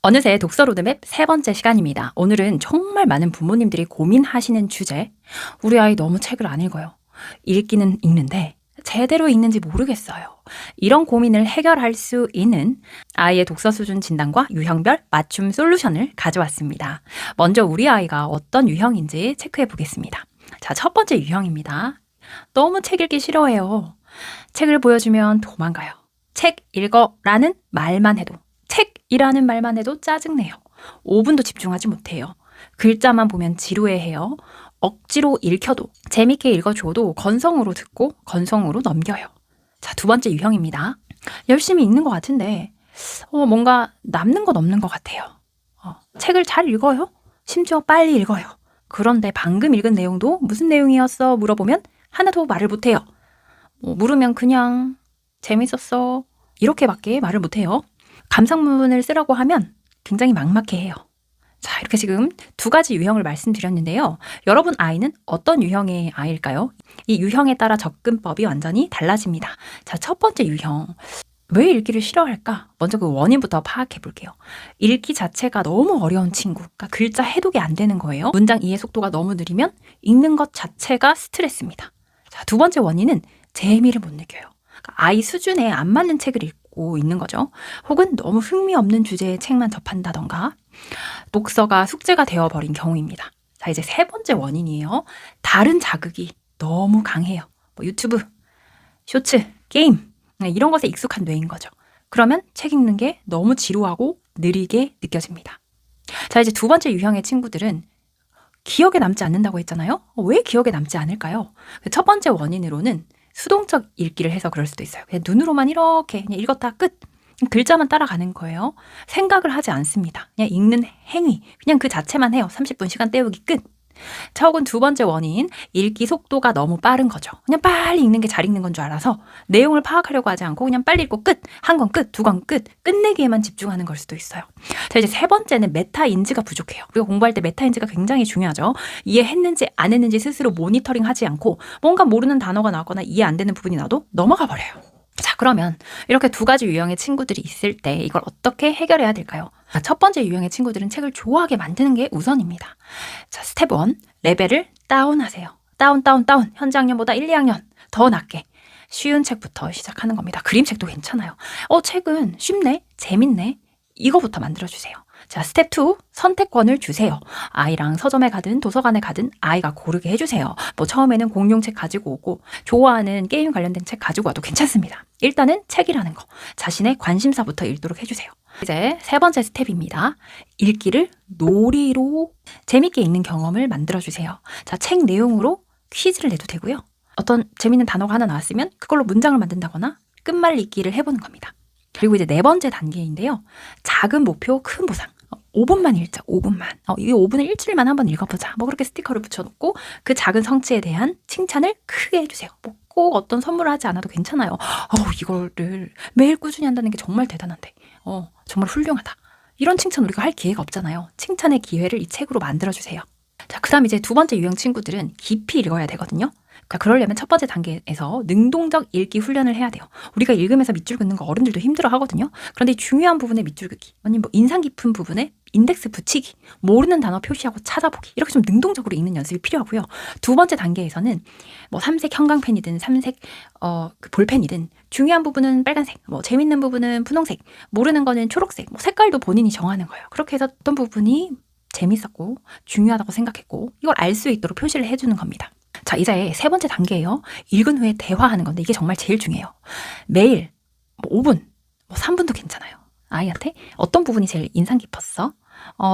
어느새 독서 로드맵 세 번째 시간입니다. 오늘은 정말 많은 부모님들이 고민하시는 주제. 우리 아이 너무 책을 안 읽어요. 읽기는 읽는데 제대로 읽는지 모르겠어요. 이런 고민을 해결할 수 있는 아이의 독서 수준 진단과 유형별 맞춤 솔루션을 가져왔습니다. 먼저 우리 아이가 어떤 유형인지 체크해 보겠습니다. 자, 첫 번째 유형입니다. 너무 책 읽기 싫어해요. 책을 보여주면 도망가요. 책 읽어라는 말만 해도, 책이라는 말만 해도 짜증내요. 5분도 집중하지 못해요. 글자만 보면 지루해해요. 억지로 읽혀도, 재밌게 읽어줘도 건성으로 듣고 건성으로 넘겨요. 자, 두 번째 유형입니다. 열심히 읽는 것 같은데 뭔가 남는 건 없는 것 같아요. 책을 잘 읽어요. 심지어 빨리 읽어요. 그런데 방금 읽은 내용도 무슨 내용이었어 물어보면 하나도 말을 못해요. 물으면 그냥 재밌었어 이렇게밖에 말을 못해요. 감상문을 쓰라고 하면 굉장히 막막해해요. 자, 이렇게 지금 두 가지 유형을 말씀드렸는데요. 여러분 아이는 어떤 유형의 아이일까요? 이 유형에 따라 접근법이 완전히 달라집니다. 자, 첫 번째 유형. 왜 읽기를 싫어할까? 먼저 그 원인부터 파악해 볼게요. 읽기 자체가 너무 어려운 친구, 그러니까 글자 해독이 안 되는 거예요. 문장 이해 속도가 너무 느리면 읽는 것 자체가 스트레스입니다. 자, 두 번째 원인은 재미를 못 느껴요. 그러니까 아이 수준에 안 맞는 책을 읽고 있는 거죠. 혹은 너무 흥미없는 주제의 책만 접한다던가 독서가 숙제가 되어버린 경우입니다. 자, 이제 세 번째 원인이에요. 다른 자극이 너무 강해요. 유튜브, 쇼츠, 게임 이런 것에 익숙한 뇌인 거죠. 그러면 책 읽는 게 너무 지루하고 느리게 느껴집니다. 자, 이제 두 번째 유형의 친구들은 기억에 남지 않는다고 했잖아요. 왜 기억에 남지 않을까요? 첫 번째 원인으로는 수동적 읽기를 해서 그럴 수도 있어요. 그냥 눈으로만 이렇게 그냥 읽었다 끝. 글자만 따라가는 거예요. 생각을 하지 않습니다. 그냥 읽는 행위, 그냥 그 자체만 해요. 30분 시간 때우기 끝. 자, 혹은 두 번째 원인, 읽기 속도가 너무 빠른 거죠. 그냥 빨리 읽는 게 잘 읽는 건 줄 알아서 내용을 파악하려고 하지 않고 그냥 빨리 읽고 끝, 한 권 끝, 두 권 끝, 끝내기에만 집중하는 걸 수도 있어요. 자, 이제 세 번째는 메타 인지가 부족해요. 우리가 공부할 때 메타 인지가 굉장히 중요하죠. 이해했는지 안 했는지 스스로 모니터링 하지 않고 뭔가 모르는 단어가 나거나 이해 안 되는 부분이 나도 넘어가 버려요. 자, 그러면 이렇게 두 가지 유형의 친구들이 있을 때 이걸 어떻게 해결해야 될까요? 첫 번째 유형의 친구들은 책을 좋아하게 만드는 게 우선입니다. 자, 스텝 1, 레벨을 다운하세요. 다운. 현재 학년보다 1, 2학년 더 낮게. 쉬운 책부터 시작하는 겁니다. 그림책도 괜찮아요. 책은 쉽네, 재밌네. 이거부터 만들어주세요. 자, 스텝 2, 선택권을 주세요. 아이랑 서점에 가든 도서관에 가든 아이가 고르게 해주세요. 처음에는 공룡책 가지고 오고 좋아하는 게임 관련된 책 가지고 와도 괜찮습니다. 일단은 책이라는 거, 자신의 관심사부터 읽도록 해주세요. 이제 세 번째 스텝입니다. 읽기를 놀이로 재밌게 읽는 경험을 만들어주세요. 자, 책 내용으로 퀴즈를 내도 되고요. 어떤 재밌는 단어가 하나 나왔으면 그걸로 문장을 만든다거나 끝말 읽기를 해보는 겁니다. 그리고 이제 네 번째 단계인데요. 작은 목표, 큰 보상. 5분만 읽자, 5분만. 이 5분을 일주일만 한번 읽어보자. 그렇게 스티커를 붙여놓고 그 작은 성취에 대한 칭찬을 크게 해주세요. 꼭 어떤 선물을 하지 않아도 괜찮아요. 이거를 매일 꾸준히 한다는 게 정말 대단한데. 정말 훌륭하다. 이런 칭찬 우리가 할 기회가 없잖아요. 칭찬의 기회를 이 책으로 만들어주세요. 자, 그 다음 이제 두 번째 유형 친구들은 깊이 읽어야 되거든요. 그러니까 그러려면 첫 번째 단계에서 능동적 읽기 훈련을 해야 돼요. 우리가 읽으면서 밑줄 긋는 거 어른들도 힘들어 하거든요. 그런데 중요한 부분에 밑줄 긋기, 아니면 인상 깊은 부분에 인덱스 붙이기, 모르는 단어 표시하고 찾아보기, 이렇게 좀 능동적으로 읽는 연습이 필요하고요. 두 번째 단계에서는 삼색 형광펜이든 삼색 그 볼펜이든 중요한 부분은 빨간색, 재밌는 부분은 분홍색, 모르는 거는 초록색, 색깔도 본인이 정하는 거예요. 그렇게 해서 어떤 부분이 재밌었고 중요하다고 생각했고 이걸 알 수 있도록 표시를 해주는 겁니다. 자, 이제 세 번째 단계예요. 읽은 후에 대화하는 건데 이게 정말 제일 중요해요. 매일 5분, 3분도 괜찮아요. 아이한테 어떤 부분이 제일 인상 깊었어?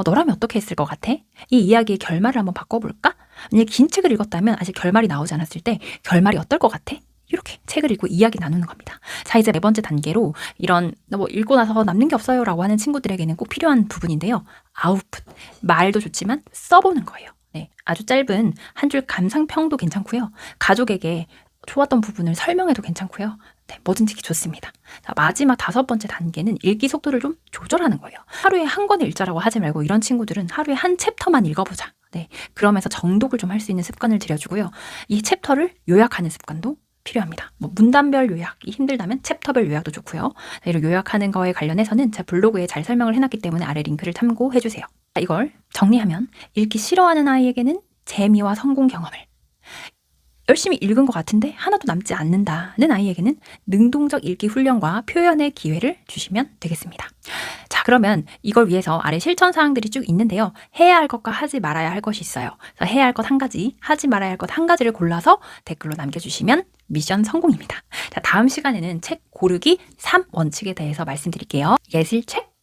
너라면 어떻게 했을 것 같아? 이 이야기의 결말을 한번 바꿔볼까? 만약에 긴 책을 읽었다면 아직 결말이 나오지 않았을 때 결말이 어떨 것 같아? 이렇게 책을 읽고 이야기 나누는 겁니다. 자, 이제 네 번째 단계로 이런 읽고 나서 남는 게 없어요 라고 하는 친구들에게는 꼭 필요한 부분인데요. 아웃풋, 말도 좋지만 써보는 거예요. 네, 아주 짧은 한 줄 감상평도 괜찮고요. 가족에게 좋았던 부분을 설명해도 괜찮고요. 네, 뭐든지 좋습니다. 자, 마지막 다섯 번째 단계는 읽기 속도를 좀 조절하는 거예요. 하루에 한 권을 읽자라고 하지 말고 이런 친구들은 하루에 한 챕터만 읽어보자. 네, 그러면서 정독을 좀 할 수 있는 습관을 들여주고요. 이 챕터를 요약하는 습관도 필요합니다. 뭐 문단별 요약이 힘들다면 챕터별 요약도 좋고요. 이런 요약하는 거에 관련해서는 제 블로그에 잘 설명을 해놨기 때문에 아래 링크를 참고해주세요. 이걸 정리하면 읽기 싫어하는 아이에게는 재미와 성공 경험을, 열심히 읽은 것 같은데 하나도 남지 않는다는 아이에게는 능동적 읽기 훈련과 표현의 기회를 주시면 되겠습니다. 자, 그러면 이걸 위해서 아래 실천 사항들이 쭉 있는데요. 해야 할 것과 하지 말아야 할 것이 있어요. 그래서 해야 할 것 한 가지, 하지 말아야 할 것 한 가지를 골라서 댓글로 남겨주시면 미션 성공입니다. 자, 다음 시간에는 책 고르기 3원칙에 대해서 말씀드릴게요. 예술책